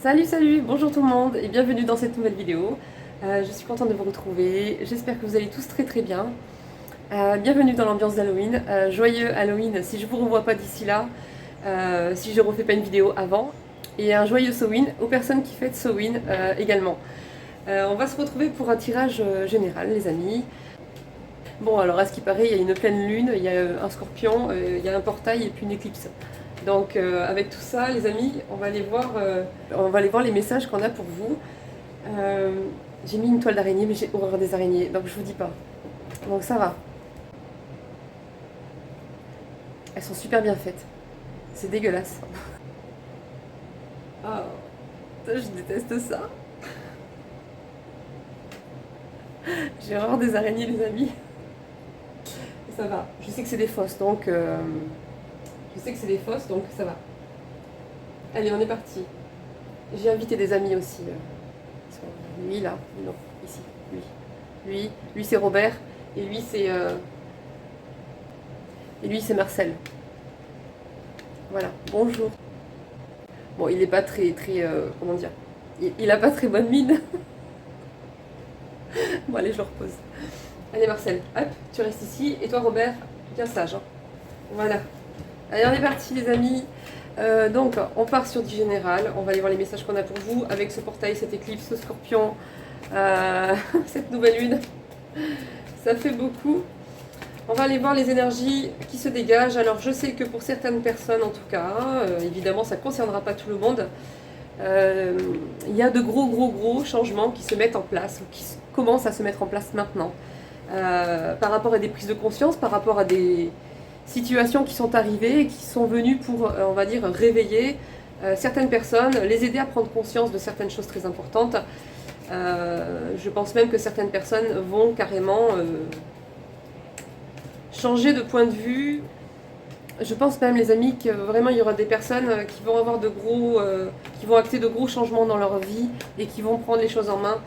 Salut, salut, bonjour tout le monde et bienvenue dans cette nouvelle vidéo. Je suis contente de vous retrouver, j'espère que vous allez tous très très bien. Bienvenue dans l'ambiance d'Halloween, joyeux Halloween si je vous revois pas d'ici là, si je refais pas une vidéo avant. Et un joyeux Samhain aux personnes qui fêtent Samhain également. On va se retrouver pour un tirage général les amis. Bon alors à ce qui paraît il y a une pleine lune, il y a un scorpion, il y a un portail et puis une éclipse. Donc avec tout ça les amis, on va aller voir les messages qu'on a pour vous. Euh, j'ai mis une toile d'araignée mais j'ai horreur des araignées donc je vous dis pas. Donc ça va. Elles sont super bien faites. C'est dégueulasse. Ah, je déteste ça. J'ai horreur des araignées les amis. Ça va. Je sais que c'est des fausses donc ça va. Allez on est parti. J'ai invité des amis aussi. Lui là, non, ici, lui c'est Robert et lui c'est Marcel. Voilà, bonjour. Bon, il est pas très comment dire, il a pas très bonne mine. Bon allez, je le repose. Allez Marcel, hop, tu restes ici et toi Robert, bien sage. Hein. Voilà. Allez, on est parti les amis. Donc on part sur du général, on va aller voir les messages qu'on a pour vous avec ce portail, cette éclipse, ce scorpion, cette nouvelle lune. Ça fait beaucoup. On va aller voir les énergies qui se dégagent. Alors je sais que pour certaines personnes en tout cas, évidemment ça ne concernera pas tout le monde, il y a de gros changements qui se mettent en place, ou qui commencent à se mettre en place maintenant. Par rapport à des prises de conscience, par rapport à des situations qui sont arrivées et qui sont venues pour, on va dire, réveiller certaines personnes, les aider à prendre conscience de certaines choses très importantes. Je pense même que certaines personnes vont carrément changer de point de vue. Je pense même les amis que vraiment il y aura des personnes qui vont avoir qui vont acter de gros changements dans leur vie et qui vont prendre les choses en main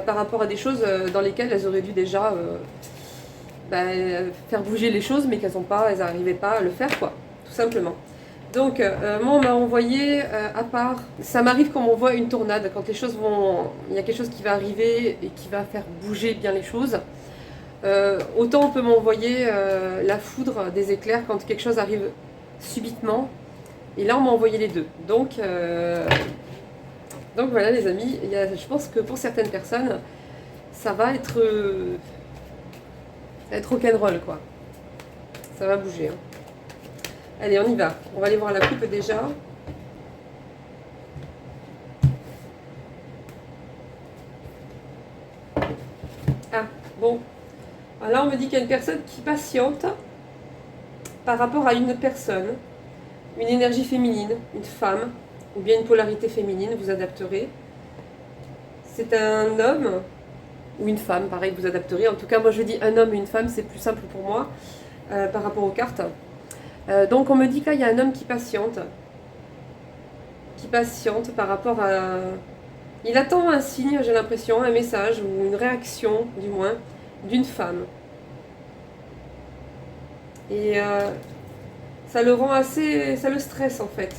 par rapport à des choses dans lesquelles elles auraient dû déjà faire bouger les choses, mais elles n'arrivaient pas à le faire, quoi, tout simplement. Donc, moi, on m'a envoyé, à part, ça m'arrive quand on voit une tornade, quand il y a quelque chose qui va arriver et qui va faire bouger bien les choses. Autant on peut m'envoyer la foudre des éclairs quand quelque chose arrive subitement. Et là, on m'a envoyé les deux. Donc voilà, les amis, je pense que pour certaines personnes, ça va être rock'n'roll, quoi. Ça va bouger. Hein. Allez, on y va. On va aller voir la coupe déjà. Ah, bon. Alors là, on me dit qu'il y a une personne qui patiente par rapport à une personne, une énergie féminine, une femme, ou bien une polarité féminine, vous adapterez. C'est un homme ou une femme, pareil, vous adapterez. En tout cas, moi je dis un homme et une femme, c'est plus simple pour moi par rapport aux cartes. Donc on me dit que là, il y a un homme qui patiente par rapport à... Il attend un signe, j'ai l'impression, un message ou une réaction, du moins, d'une femme. Et ça le rend ça le stresse en fait,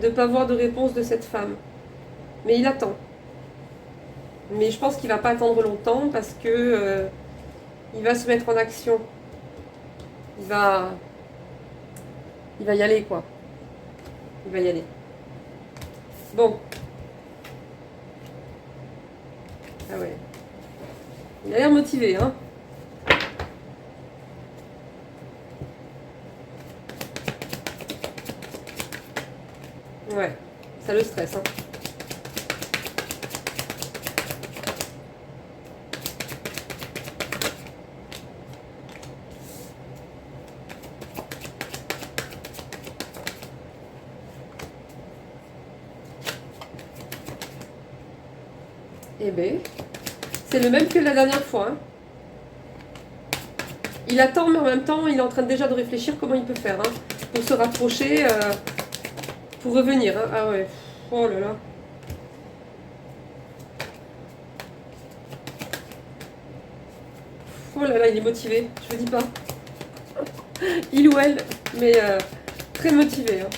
de ne pas avoir de réponse de cette femme. Mais il attend. Mais je pense qu'il va pas attendre longtemps parce que il va se mettre en action. Il va y aller quoi. Il va y aller. Bon. Ah ouais. Il a l'air motivé, hein. Ouais. Ça le stresse, hein. Eh ben, c'est le même que la dernière fois. Hein. Il attend, mais en même temps, il est en train déjà de réfléchir comment il peut faire hein, pour se rapprocher, pour revenir. Hein. Ah ouais, oh là là. Oh là là, il est motivé, je vous dis pas. Il ou elle, mais très motivé. Hein.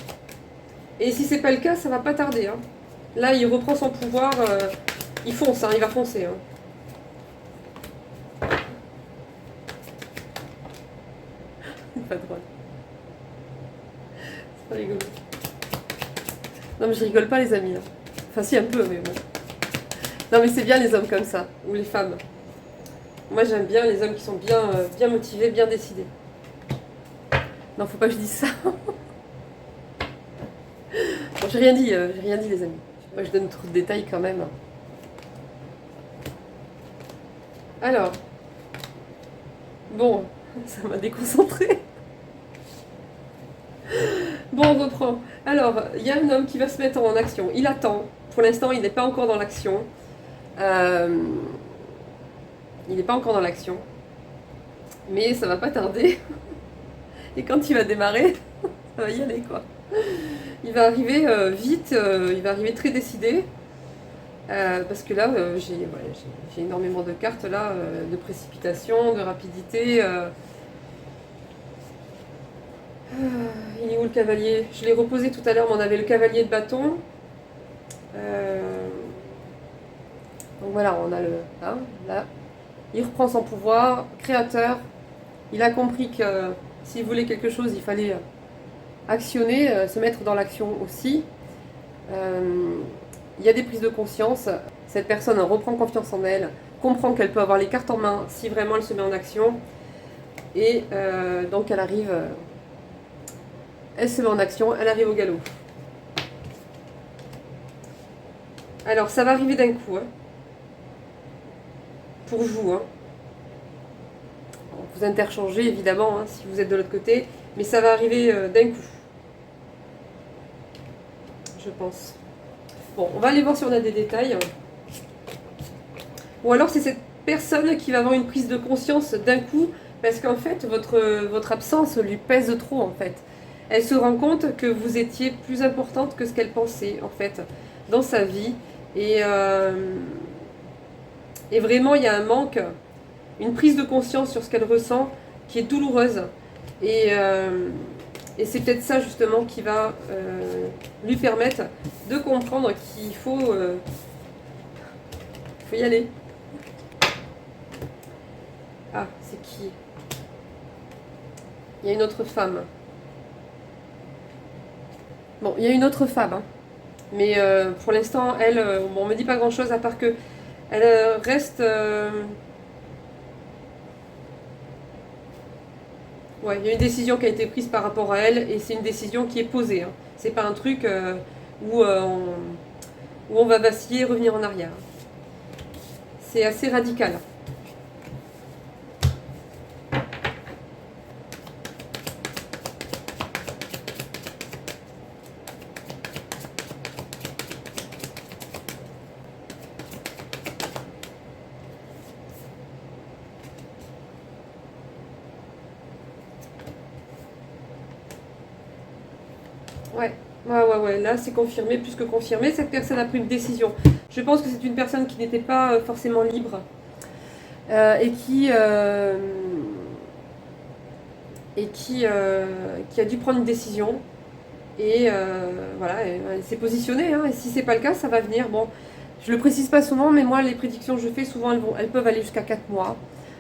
Et si c'est pas le cas, ça va pas tarder. Hein. Là, il reprend son pouvoir. Il fonce, hein, il va foncer. Hein. C'est pas drôle. C'est pas rigolo. Non, mais je rigole pas, les amis. Hein. Enfin, si, un peu, mais bon. Non, mais c'est bien les hommes comme ça, ou les femmes. Moi, j'aime bien les hommes qui sont bien, bien motivés, bien décidés. Non, faut pas que je dise ça. Bon, j'ai rien dit, les amis. Moi, je donne trop de détails quand même. Alors, bon, ça m'a déconcentré. Bon, on reprend. Alors, il y a un homme qui va se mettre en action. Il attend. Pour l'instant, il n'est pas encore dans l'action. Il n'est pas encore dans l'action. Mais ça va pas tarder. Et quand il va démarrer, ça va y aller, quoi. Il va arriver vite, il va arriver très décidé. Parce que là, j'ai énormément de cartes là, de précipitation, de rapidité. Il est où le cavalier? Je l'ai reposé tout à l'heure, mais on avait le cavalier de bâton. Donc voilà, on a le... Là. Il reprend son pouvoir, créateur. Il a compris que s'il voulait quelque chose, il fallait actionner, se mettre dans l'action aussi. Il y a des prises de conscience. Cette personne reprend confiance en elle, comprend qu'elle peut avoir les cartes en main si vraiment elle se met en action. Et donc elle arrive, elle se met en action, elle arrive au galop. Alors ça va arriver d'un coup, hein, pour vous. Hein. Vous interchangez évidemment hein, si vous êtes de l'autre côté, mais ça va arriver d'un coup. Je pense. Bon, on va aller voir si on a des détails. Ou alors c'est cette personne qui va avoir une prise de conscience d'un coup, parce qu'en fait, votre absence lui pèse trop, en fait. Elle se rend compte que vous étiez plus importante que ce qu'elle pensait, en fait, dans sa vie. Et vraiment, il y a un manque, une prise de conscience sur ce qu'elle ressent qui est douloureuse. Et c'est peut-être ça, justement, qui va lui permettre de comprendre qu'il faut y aller. Ah, c'est qui? Il y a une autre femme. Bon, il y a une autre femme. Hein. Mais pour l'instant, elle, bon, on me dit pas grand-chose à part que elle reste... Ouais, il y a une décision qui a été prise par rapport à elle et c'est une décision qui est posée. Hein. C'est pas un truc où on va vaciller et revenir en arrière. C'est assez radical. Ouais. Là, c'est confirmé, plus que confirmé. Cette personne a pris une décision. Je pense que c'est une personne qui n'était pas forcément libre et qui a dû prendre une décision. Et voilà, elle s'est positionnée. Hein, et si c'est pas le cas, ça va venir. Bon, je le précise pas souvent, mais moi, les prédictions que je fais, souvent, elles peuvent aller jusqu'à 4 mois.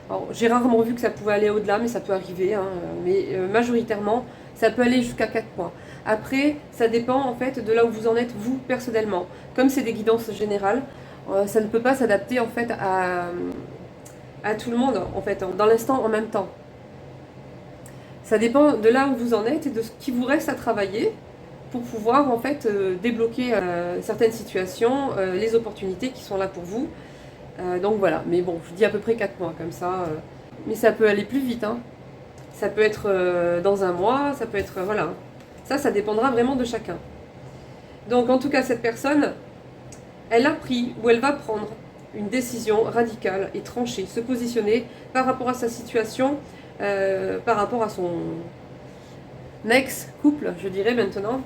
Alors, j'ai rarement vu que ça pouvait aller au-delà, mais ça peut arriver. Hein, mais majoritairement, ça peut aller jusqu'à 4 mois. Après, ça dépend en fait de là où vous en êtes vous personnellement. Comme c'est des guidances générales, ça ne peut pas s'adapter en fait à tout le monde en fait, dans l'instant en même temps. Ça dépend de là où vous en êtes et de ce qui vous reste à travailler pour pouvoir en fait débloquer certaines situations, les opportunités qui sont là pour vous. Donc voilà, mais bon, je dis à peu près 4 mois comme ça. Mais ça peut aller plus vite. Hein. Ça peut être dans un mois, ça peut être... voilà. Ça dépendra vraiment de chacun. Donc en tout cas, cette personne, elle a pris ou elle va prendre une décision radicale et tranchée, se positionner par rapport à sa situation, par rapport à son ex-couple, je dirais maintenant.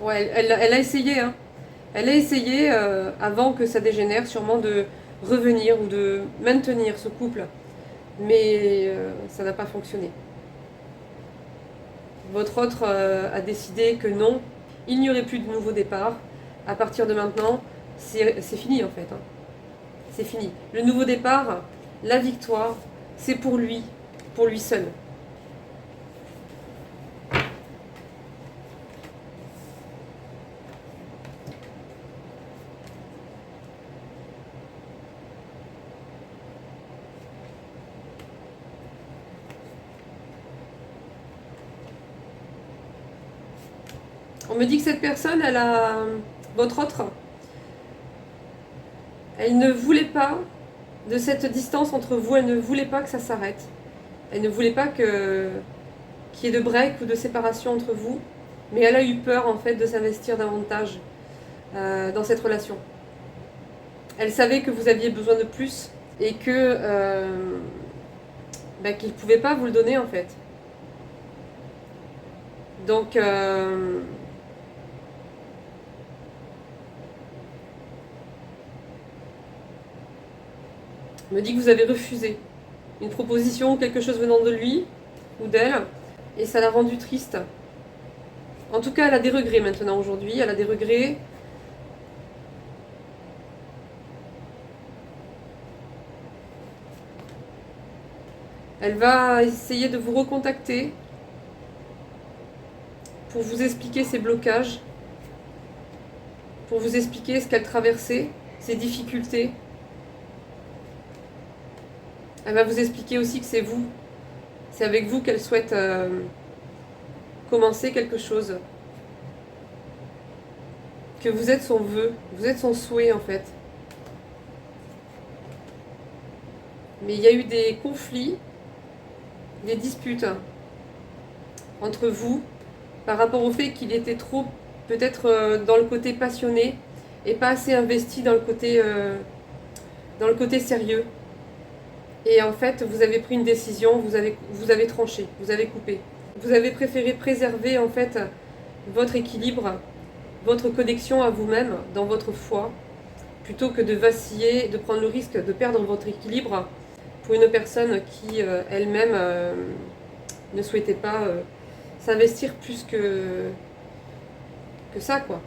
Ouais, elle a essayé, hein. Elle a essayé, avant que ça dégénère, sûrement de revenir ou de maintenir ce couple. Mais ça n'a pas fonctionné. Votre autre a décidé que non, il n'y aurait plus de nouveau départ. À partir de maintenant, c'est fini en fait. Hein. C'est fini. Le nouveau départ, la victoire, c'est pour lui seul. On me dit que cette personne, elle a... Votre autre, elle ne voulait pas de cette distance entre vous, elle ne voulait pas que ça s'arrête. Elle ne voulait pas qu'il y ait de break ou de séparation entre vous, mais elle a eu peur en fait de s'investir davantage dans cette relation. Elle savait que vous aviez besoin de plus et que qu'il ne pouvait pas vous le donner en fait. Donc on me dit que vous avez refusé une proposition ou quelque chose venant de lui ou d'elle, et ça l'a rendue triste. En tout cas, elle a des regrets maintenant aujourd'hui, elle a des regrets. Elle va essayer de vous recontacter pour vous expliquer ses blocages, pour vous expliquer ce qu'elle traversait, ses difficultés. Elle va vous expliquer aussi que c'est vous, c'est avec vous qu'elle souhaite commencer quelque chose. Que vous êtes son vœu, vous êtes son souhait en fait. Mais il y a eu des conflits, des disputes entre vous par rapport au fait qu'il était trop peut-être dans le côté passionné et pas assez investi dans le côté sérieux. Et en fait, vous avez pris une décision, vous avez tranché, vous avez coupé. Vous avez préféré préserver en fait votre équilibre, votre connexion à vous-même dans votre foi, plutôt que de vaciller, de prendre le risque de perdre votre équilibre pour une personne qui elle-même ne souhaitait pas s'investir plus que ça, quoi.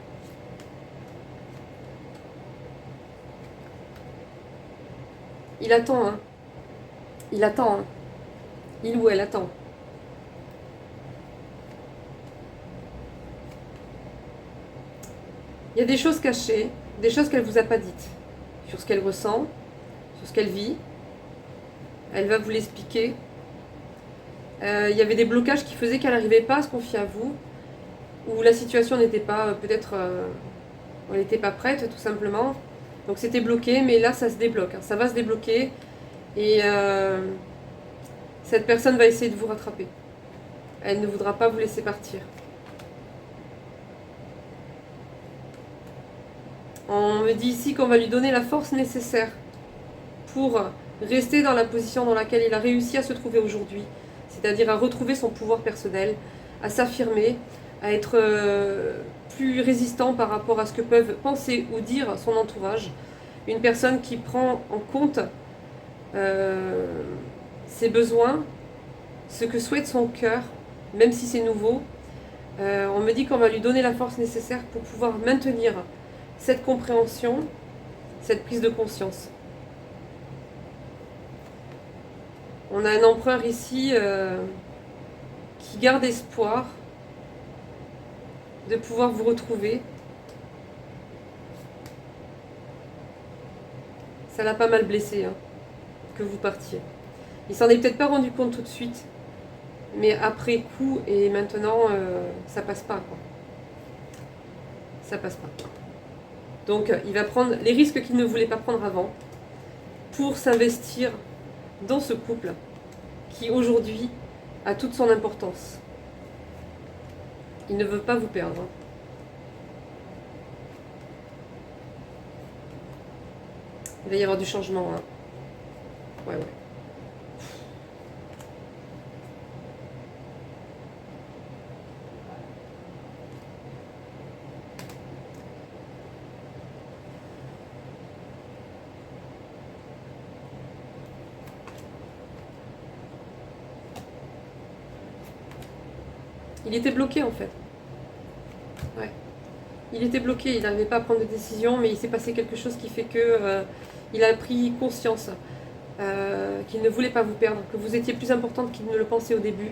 Il attend, hein. Il attend, hein. Il ou elle attend. Il y a des choses cachées, des choses qu'elle ne vous a pas dites, sur ce qu'elle ressent, sur ce qu'elle vit. Elle va vous l'expliquer. Il y avait des blocages qui faisaient qu'elle n'arrivait pas à se confier à vous, ou la situation n'était pas, peut-être, elle n'était pas prête, tout simplement. Donc c'était bloqué, mais là ça se débloque, hein. Ça va se débloquer, et cette personne va essayer de vous rattraper. Elle ne voudra pas vous laisser partir. On me dit ici qu'on va lui donner la force nécessaire pour rester dans la position dans laquelle il a réussi à se trouver aujourd'hui, c'est-à-dire à retrouver son pouvoir personnel, à s'affirmer, à être plus résistant par rapport à ce que peuvent penser ou dire son entourage. Une personne qui prend en compte ses besoins, ce que souhaite son cœur, même si c'est nouveau. On me dit qu'on va lui donner la force nécessaire pour pouvoir maintenir cette compréhension, cette prise de conscience. On a un empereur ici qui garde espoir de pouvoir vous retrouver. Ça l'a pas mal blessé, hein, que vous partiez. Il s'en est peut-être pas rendu compte tout de suite, mais après coup et maintenant, ça passe pas, quoi. Ça passe pas. Donc il va prendre les risques qu'il ne voulait pas prendre avant pour s'investir dans ce couple qui aujourd'hui a toute son importance. Il ne veut pas vous perdre. Il va y avoir du changement, hein. Ouais. Il était bloqué en fait. Ouais. Il était bloqué, il n'arrivait pas à prendre de décision, mais il s'est passé quelque chose qui fait que il a pris conscience qu'il ne voulait pas vous perdre, que vous étiez plus importante qu'il ne le pensait au début.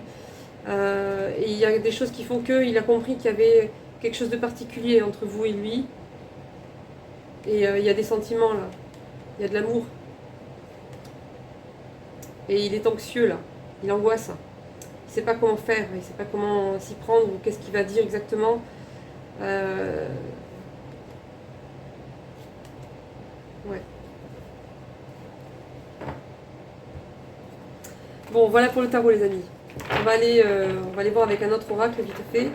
Et il y a des choses qui font qu'il a compris qu'il y avait quelque chose de particulier entre vous et lui. Et il y a des sentiments là, il y a de l'amour. Et il est anxieux là, il angoisse. Il ne sait pas comment faire, il ne sait pas comment s'y prendre ou qu'est-ce qu'il va dire exactement. Ouais. Bon, voilà pour le tarot les amis. On va aller voir avec un autre oracle vite fait.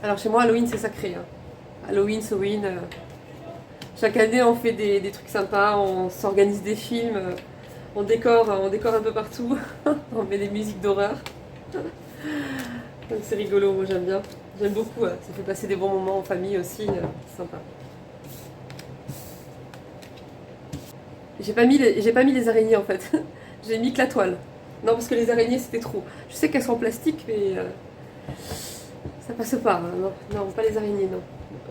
Alors chez moi, Halloween c'est sacré. Hein. Halloween, Halloween. Chaque année on fait des trucs sympas, on s'organise des films, on décore un peu partout, on met des musiques d'horreur. Donc c'est rigolo, moi j'aime bien. J'aime beaucoup, ça fait passer des bons moments en famille aussi, c'est sympa. J'ai pas mis les araignées en fait, j'ai mis que la toile. Non parce que les araignées c'était trop. Je sais qu'elles sont en plastique mais ça passe pas. Hein. Non, non, pas les araignées, non.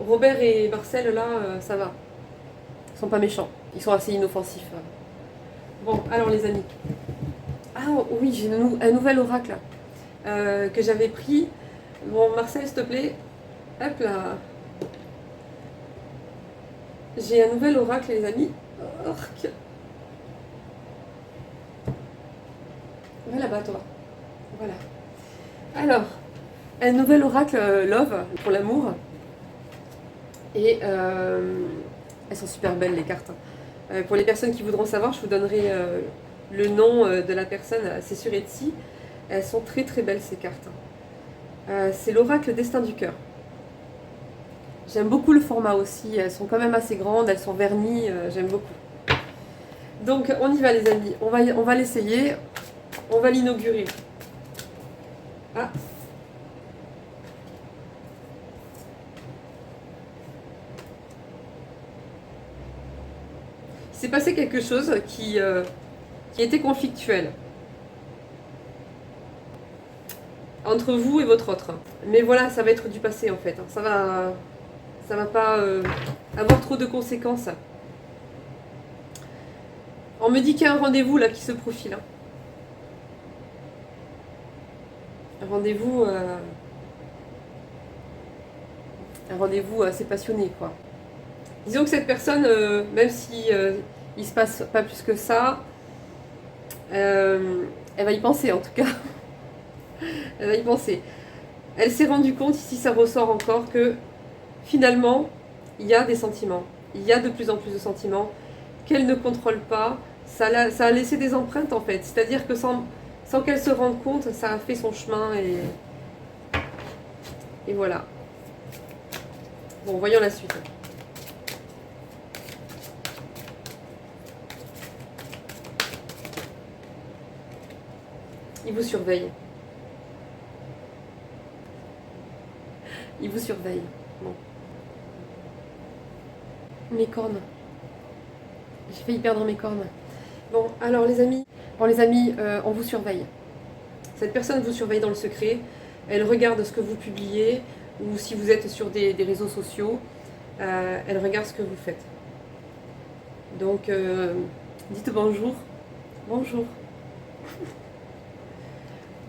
Robert et Marcel là, ça va. Ils sont pas méchants, ils sont assez inoffensifs. Bon, alors les amis. Ah oui, j'ai un nouvel oracle que j'avais pris. Bon, Marcel, s'il te plaît. Hop là. J'ai un nouvel oracle, les amis. Orc. Va là-bas, toi. Voilà. Alors, un nouvel oracle Love pour l'amour. Et elles sont super belles, les cartes. Pour les personnes qui voudront savoir, je vous donnerai le nom de la personne. C'est sur Etsy. Elles sont très très belles, ces cartes. C'est l'oracle Destin du cœur. J'aime beaucoup le format aussi, elles sont quand même assez grandes, elles sont vernies, j'aime beaucoup. Donc on y va les amis, on va l'essayer, on va l'inaugurer. Ah. Il s'est passé quelque chose qui était conflictuel entre vous et votre autre. Mais voilà, ça va être du passé en fait, ça va pas avoir trop de conséquences. On me dit qu'il y a un rendez-vous là qui se profile. Hein. Un rendez-vous assez passionné quoi. Disons que cette personne, même si il se passe pas plus que ça, elle va y penser en tout cas. Elle va y penser. Elle s'est rendue compte, ici ça ressort encore, que finalement, il y a des sentiments. Il y a de plus en plus de sentiments qu'elle ne contrôle pas. Ça a laissé des empreintes en fait. C'est-à-dire que sans qu'elle se rende compte, ça a fait son chemin et voilà. Bon, voyons la suite. Il vous surveille. Il vous surveille. Bon. Mes cornes. J'ai failli perdre mes cornes. Bon, alors les amis, on vous surveille. Cette personne vous surveille dans le secret. Elle regarde ce que vous publiez ou si vous êtes sur des réseaux sociaux. Elle regarde ce que vous faites. Donc, dites bonjour. Bonjour.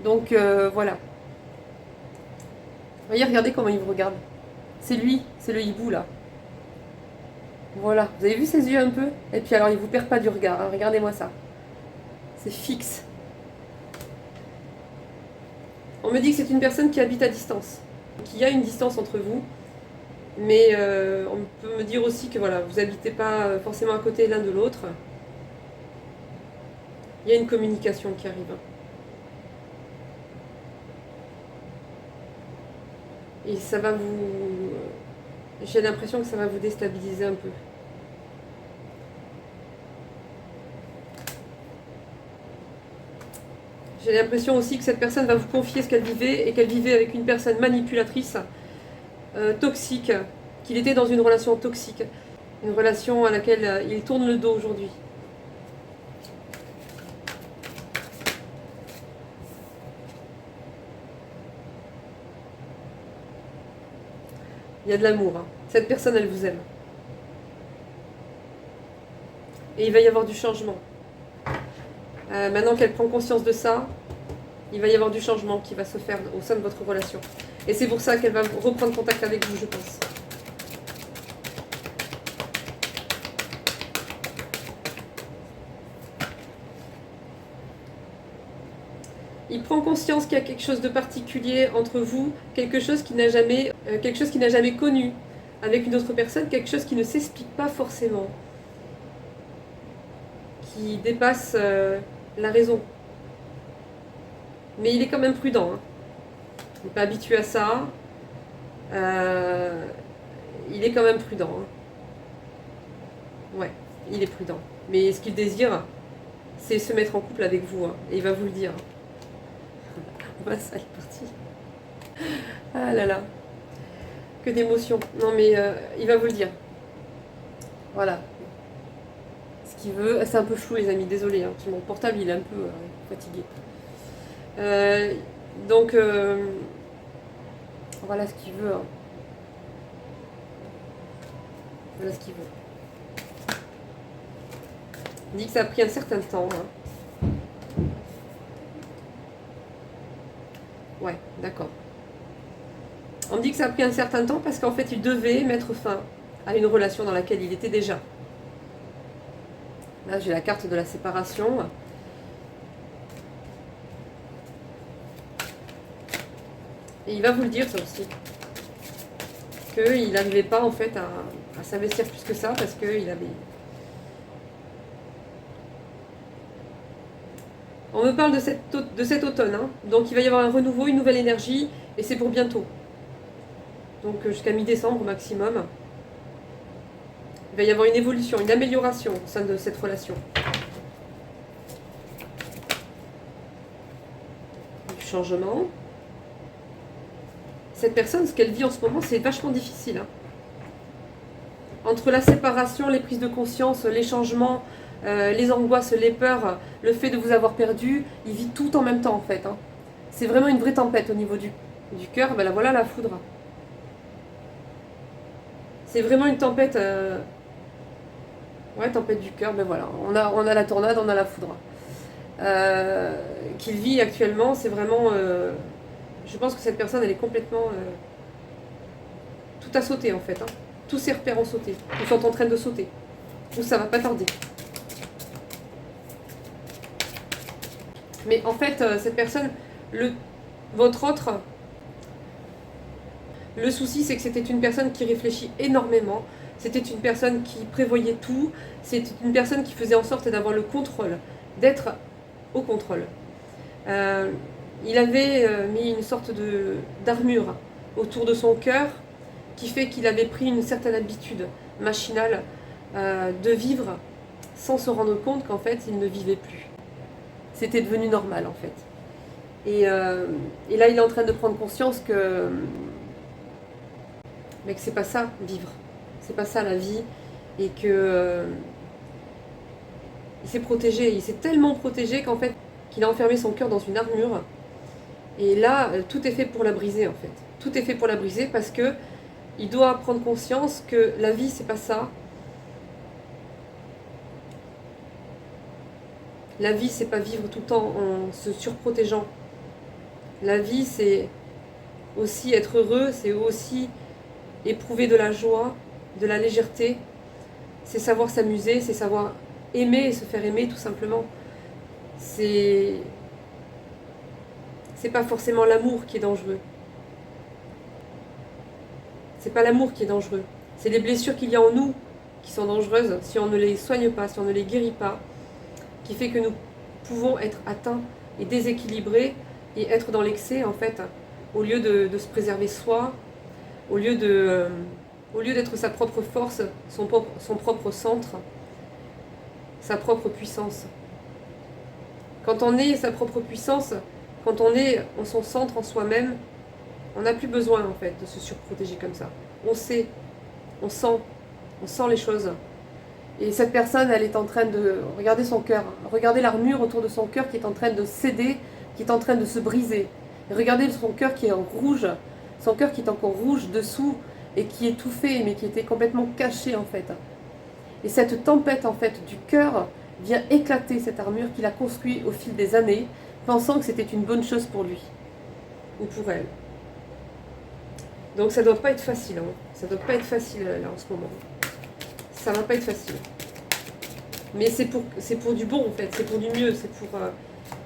Donc, voilà. Voyez, regardez comment il vous regarde. C'est lui, c'est le hibou là. Voilà, vous avez vu ses yeux un peu? Et puis alors il vous perd pas du regard, hein. Regardez-moi ça. C'est fixe. On me dit que c'est une personne qui habite à distance. Qu'il y a une distance entre vous. Mais on peut me dire aussi que voilà, vous n'habitez pas forcément à côté l'un de l'autre. Il y a une communication qui arrive. Et ça va vous... J'ai l'impression que ça va vous déstabiliser un peu. J'ai l'impression aussi que cette personne va vous confier ce qu'elle vivait et qu'elle vivait avec une personne manipulatrice, toxique, qu'il était dans une relation toxique, une relation à laquelle il tourne le dos aujourd'hui. Il y a de l'amour. Hein. Cette personne, elle vous aime. Et il va y avoir du changement. Maintenant qu'elle prend conscience de ça, il va y avoir du changement qui va se faire au sein de votre relation. Et c'est pour ça qu'elle va reprendre contact avec vous, je pense. Il prend conscience qu'il y a quelque chose de particulier entre vous, quelque chose qu'il n'a jamais connu avec une autre personne, quelque chose qui ne s'explique pas forcément, qui dépasse la raison. Mais il est quand même prudent. Hein. Il n'est pas habitué à ça. Il est quand même prudent. Hein. Ouais, il est prudent. Mais ce qu'il désire, c'est se mettre en couple avec vous. Hein. Et il va vous le dire. Bah, ça, elle est partie. Ah là là. Que d'émotions. Non mais il va vous le dire. Voilà. Ce qu'il veut. C'est un peu flou les amis, désolé. Hein. Mon portable il est un peu fatigué. Donc voilà ce qu'il veut. Hein. Voilà ce qu'il veut. Il dit que ça a pris un certain temps. Hein. Ouais, d'accord. On me dit que ça a pris un certain temps parce qu'en fait, il devait mettre fin à une relation dans laquelle il était déjà. Là, j'ai la carte de la séparation. Et il va vous le dire, ça aussi. Qu'il n'arrivait pas, en fait, à s'investir plus que ça parce qu'il avait... On me parle de cet automne, hein. Donc il va y avoir un renouveau, une nouvelle énergie, et c'est pour bientôt. Donc jusqu'à mi-décembre maximum. Il va y avoir une évolution, une amélioration au sein de cette relation. Du changement. Cette personne, ce qu'elle vit en ce moment, c'est vachement difficile. Hein. Entre la séparation, les prises de conscience, les changements... les angoisses, les peurs, le fait de vous avoir perdu, il vit tout en même temps en fait. Hein. C'est vraiment une vraie tempête au niveau du cœur. Ben là, voilà la foudre. C'est vraiment une tempête. Ouais, tempête du cœur. Ben voilà, on a la tornade, on a la foudre. Qu'il vit actuellement, c'est vraiment. Je pense que cette personne, elle est complètement. Tout a sauté en fait. Hein. Tous ses repères ont sauté. Ils sont en train de sauter. Ou ça va pas tarder. Mais en fait, cette personne, votre autre, le souci c'est que c'était une personne qui réfléchit énormément, c'était une personne qui prévoyait tout, c'était une personne qui faisait en sorte d'avoir le contrôle, d'être au contrôle. Il avait mis une sorte d'armure autour de son cœur qui fait qu'il avait pris une certaine habitude machinale de vivre sans se rendre compte qu'en fait il ne vivait plus. C'était devenu normal en fait. Et là, il est en train de prendre conscience que c'est pas ça, vivre. C'est pas ça la vie. Et que il s'est protégé. Il s'est tellement protégé qu'en fait, qu'il a enfermé son cœur dans une armure. Et là, tout est fait pour la briser en fait. Tout est fait pour la briser parce que il doit prendre conscience que la vie, c'est pas ça. La vie, c'est pas vivre tout le temps en se surprotégeant. La vie, c'est aussi être heureux, c'est aussi éprouver de la joie, de la légèreté. C'est savoir s'amuser, c'est savoir aimer et se faire aimer tout simplement. C'est pas forcément l'amour qui est dangereux. C'est pas l'amour qui est dangereux. C'est les blessures qu'il y a en nous qui sont dangereuses si on ne les soigne pas, si on ne les guérit pas, qui fait que nous pouvons être atteints et déséquilibrés et être dans l'excès en fait, au lieu de se préserver soi, au lieu d'être sa propre force, son propre centre, sa propre puissance. Quand on est sa propre puissance, quand on est en son centre, en soi-même, on n'a plus besoin en fait de se surprotéger comme ça. On sait, on sent les choses. Et cette personne, elle est en train de regarder son cœur, regarder l'armure autour de son cœur qui est en train de céder, qui est en train de se briser. Et regardez son cœur qui est rouge, son cœur qui est encore rouge dessous, et qui étouffait, mais qui était complètement caché en fait. Et cette tempête en fait du cœur vient éclater cette armure qu'il a construite au fil des années, pensant que c'était une bonne chose pour lui ou pour elle. Donc ça doit pas être facile, hein. Ça doit pas être facile là en ce moment. Ça va pas être facile. Mais c'est pour du bon en fait, c'est pour du mieux,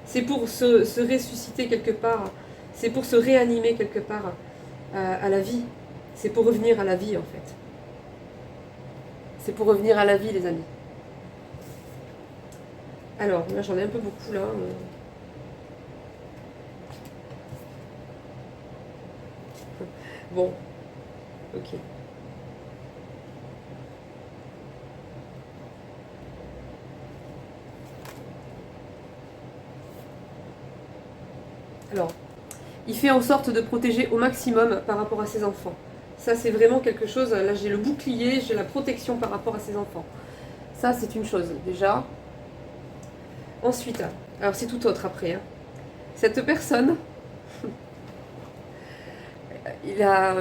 c'est pour se ressusciter quelque part, c'est pour se réanimer quelque part à la vie. C'est pour revenir à la vie en fait. C'est pour revenir à la vie les amis. Alors là j'en ai un peu beaucoup là. Bon, ok. Alors, il fait en sorte de protéger au maximum par rapport à ses enfants. Ça, c'est vraiment quelque chose. Là, j'ai le bouclier, j'ai la protection par rapport à ses enfants. Ça, c'est une chose, déjà. Ensuite, alors c'est tout autre après. Hein. Cette personne, il a.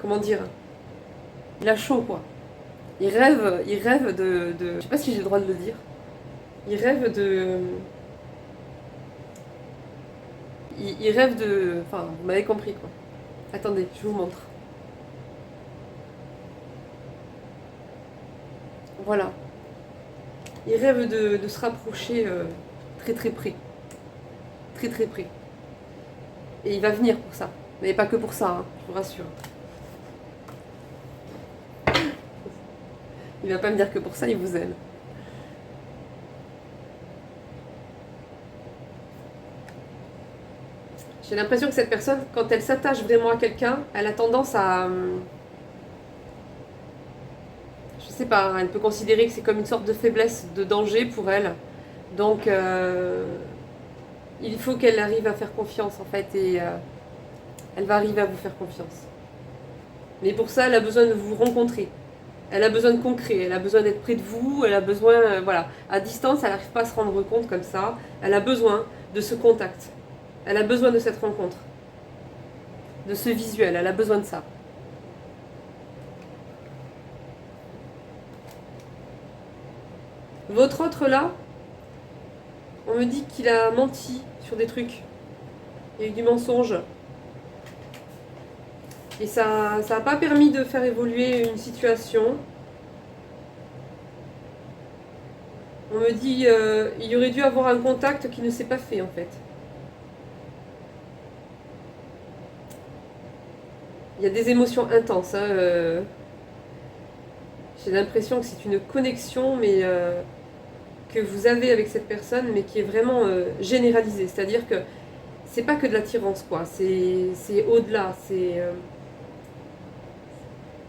Comment dire? Il a chaud, quoi. Il rêve de. Je sais pas si j'ai le droit de le dire. Il rêve de. Il rêve de... Enfin, vous m'avez compris, quoi. Attendez, je vous montre. Voilà. Il rêve de se rapprocher très très près. Très très près. Et il va venir pour ça. Mais pas que pour ça, hein, je vous rassure. Il va pas me dire que pour ça, il vous aime. J'ai l'impression que cette personne, quand elle s'attache vraiment à quelqu'un, elle a tendance à... Je sais pas, elle peut considérer que c'est comme une sorte de faiblesse, de danger pour elle. Donc, il faut qu'elle arrive à faire confiance, en fait, et elle va arriver à vous faire confiance. Mais pour ça, elle a besoin de vous rencontrer. Elle a besoin de concret, elle a besoin d'être près de vous, elle a besoin, voilà. À distance, elle n'arrive pas à se rendre compte comme ça. Elle a besoin de ce contact. Elle a besoin de cette rencontre. De ce visuel, elle a besoin de ça. Votre autre là, on me dit qu'il a menti sur des trucs. Il y a eu du mensonge. Et ça n'a pas permis de faire évoluer une situation. On me dit il y aurait dû avoir un contact qui ne s'est pas fait en fait. Il y a des émotions intenses. Hein, j'ai l'impression que c'est une connexion, mais que vous avez avec cette personne, mais qui est vraiment généralisée. C'est-à-dire que c'est pas que de l'attirance, quoi. C'est au-delà.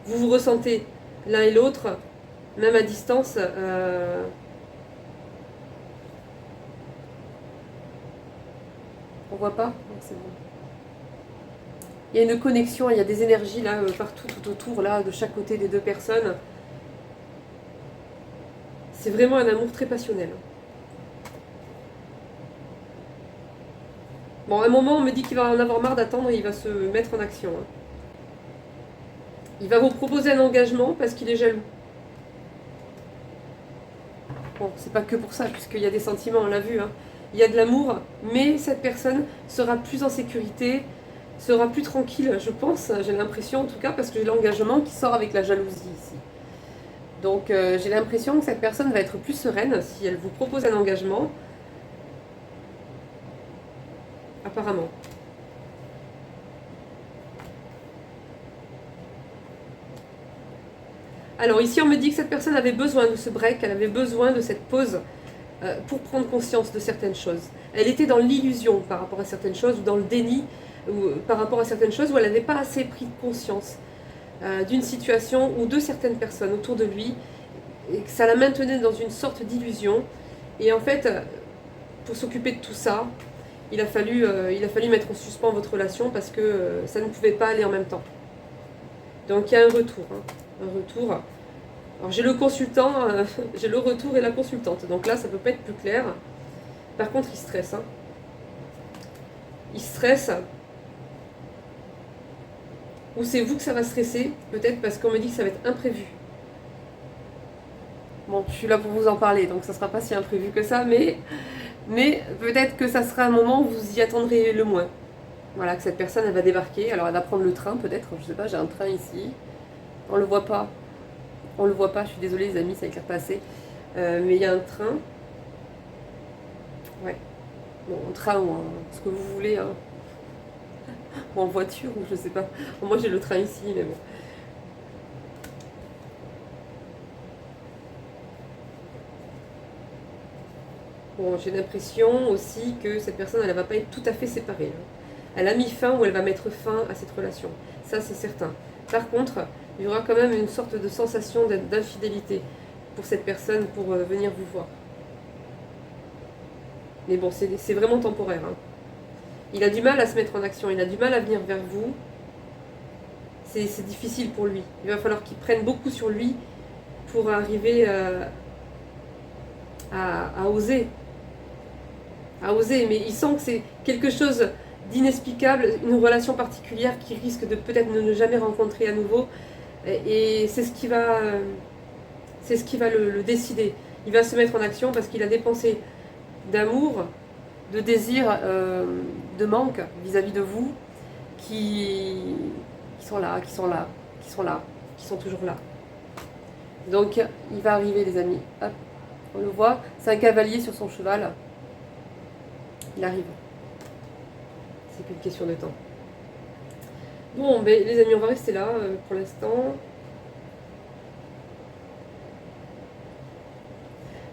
Vous vous ressentez l'un et l'autre, même à distance. On voit pas? C'est bon. Il y a une connexion, il y a des énergies là partout, tout autour, là, de chaque côté des deux personnes. C'est vraiment un amour très passionnel. Bon, à un moment, on me dit qu'il va en avoir marre d'attendre et il va se mettre en action. Hein. Il va vous proposer un engagement parce qu'il est jaloux. Bon, c'est pas que pour ça, puisqu'il y a des sentiments, on l'a vu. Hein. Il y a de l'amour, mais cette personne sera plus en sécurité, sera plus tranquille, je pense, j'ai l'impression en tout cas, parce que j'ai l'engagement qui sort avec la jalousie ici. Donc j'ai l'impression que cette personne va être plus sereine si elle vous propose un engagement. Apparemment. Alors ici on me dit que cette personne avait besoin de ce break, elle avait besoin de cette pause pour prendre conscience de certaines choses. Elle était dans l'illusion par rapport à certaines choses, ou dans le déni par rapport à certaines choses, où elle n'avait pas assez pris conscience d'une situation ou de certaines personnes autour de lui, et que ça la maintenait dans une sorte d'illusion. Et en fait, pour s'occuper de tout ça, il a fallu mettre en suspens votre relation parce que ça ne pouvait pas aller en même temps. Donc il y a un retour. Hein, un retour. Alors j'ai le consultant, j'ai le retour et la consultante. Donc là, ça peut pas être plus clair. Par contre, il stresse. Hein. Il stresse. ou c'est vous que ça va stresser, peut-être parce qu'on me dit que ça va être imprévu. Bon, je suis là pour vous en parler, donc ça sera pas si imprévu que ça, mais peut-être que ça sera un moment où vous y attendrez le moins. Voilà, que cette personne, elle va débarquer, alors elle va prendre le train peut-être, je sais pas, j'ai un train ici, on le voit pas, je suis désolée les amis, ça éclaire pas assez, mais il y a un train, ouais, bon, en train ou en ce que vous voulez, hein. Ou en voiture, ou je sais pas, bon, moi j'ai le train ici, mais bon. Bon, j'ai l'impression aussi que cette personne, elle ne va pas être tout à fait séparée, hein. Elle a mis fin ou elle va mettre fin à cette relation. Ça, c'est certain. Par contre, il y aura quand même une sorte de sensation d'infidélité pour cette personne pour venir vous voir. Mais bon, c'est vraiment temporaire, hein. Il a du mal à se mettre en action, il a du mal à venir vers vous. C'est difficile pour lui. Il va falloir qu'il prenne beaucoup sur lui pour arriver à oser. À oser, mais il sent que c'est quelque chose d'inexplicable, une relation particulière qui risque de peut-être ne jamais rencontrer à nouveau. Et c'est ce qui va, le décider. Il va se mettre en action parce qu'il a dépensé d'amour, de désir, de manque vis-à-vis de vous, qui sont là, qui sont toujours là. Donc il va arriver les amis. Hop, on le voit, c'est un cavalier sur son cheval. Il arrive. C'est qu'une question de temps. Bon, ben, les amis, on va rester là pour l'instant.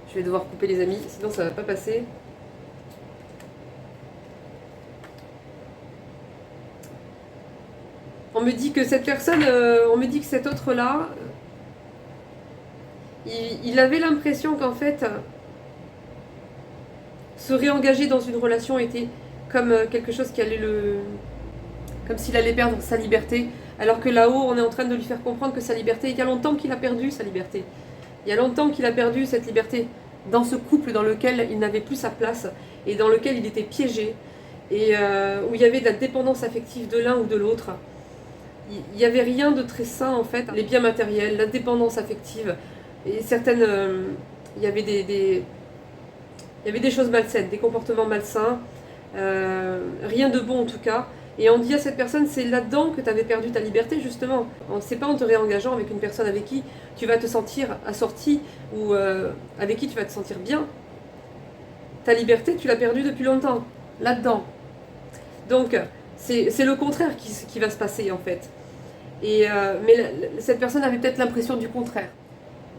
Je vais devoir couper les amis, sinon ça va pas passer. On me dit que cette personne, on me dit que cet autre-là, il avait l'impression qu'en fait, se réengager dans une relation était comme quelque chose qui allait comme s'il allait perdre sa liberté, alors que là-haut, on est en train de lui faire comprendre que sa liberté, il y a longtemps qu'il a perdu sa liberté. Il y a longtemps qu'il a perdu cette liberté dans ce couple dans lequel il n'avait plus sa place et dans lequel il était piégé et où il y avait de la dépendance affective de l'un ou de l'autre. Il n'y avait rien de très sain en fait, les biens matériels, la dépendance affective et certaines... il y avait il y avait des choses malsaines, des comportements malsains, rien de bon en tout cas. Et on dit à cette personne, c'est là-dedans que tu avais perdu ta liberté justement. C'est pas en te réengageant avec une personne avec qui tu vas te sentir assorti ou avec qui tu vas te sentir bien. Ta liberté, tu l'as perdue depuis longtemps, là-dedans. Donc, c'est le contraire qui va se passer en fait. Mais cette personne avait peut-être l'impression du contraire.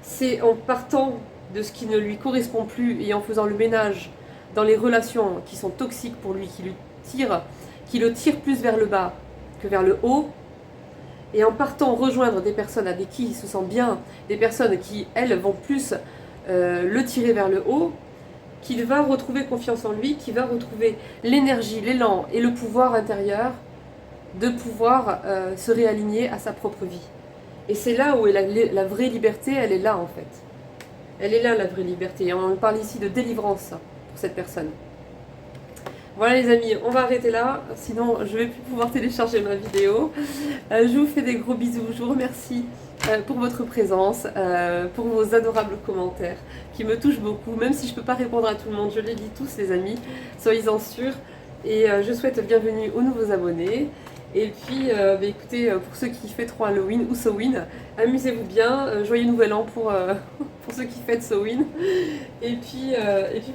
C'est en partant de ce qui ne lui correspond plus et en faisant le ménage dans les relations qui sont toxiques pour lui, qui le tirent plus vers le bas que vers le haut, et en partant rejoindre des personnes avec qui il se sent bien, des personnes qui, elles, vont plus le tirer vers le haut, qu'il va retrouver confiance en lui, qu'il va retrouver l'énergie, l'élan et le pouvoir intérieur de pouvoir se réaligner à sa propre vie. Et c'est là où est la vraie liberté, elle est là en fait. Elle est là la vraie liberté. Et on parle ici de délivrance pour cette personne. Voilà les amis, on va arrêter là, sinon je ne vais plus pouvoir télécharger ma vidéo. Je vous fais des gros bisous, je vous remercie pour votre présence, pour vos adorables commentaires qui me touchent beaucoup, même si je ne peux pas répondre à tout le monde, je les lis tous les amis, soyez-en sûrs. Et je souhaite bienvenue aux nouveaux abonnés. Et puis, écoutez, pour ceux qui fêteront Halloween ou Samhain, amusez-vous bien, joyeux nouvel an pour ceux qui fêtent Samhain. Et puis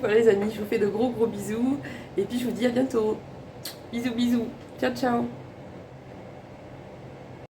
voilà les amis, je vous fais de gros bisous. Et puis je vous dis à bientôt. Bisous bisous. Ciao ciao.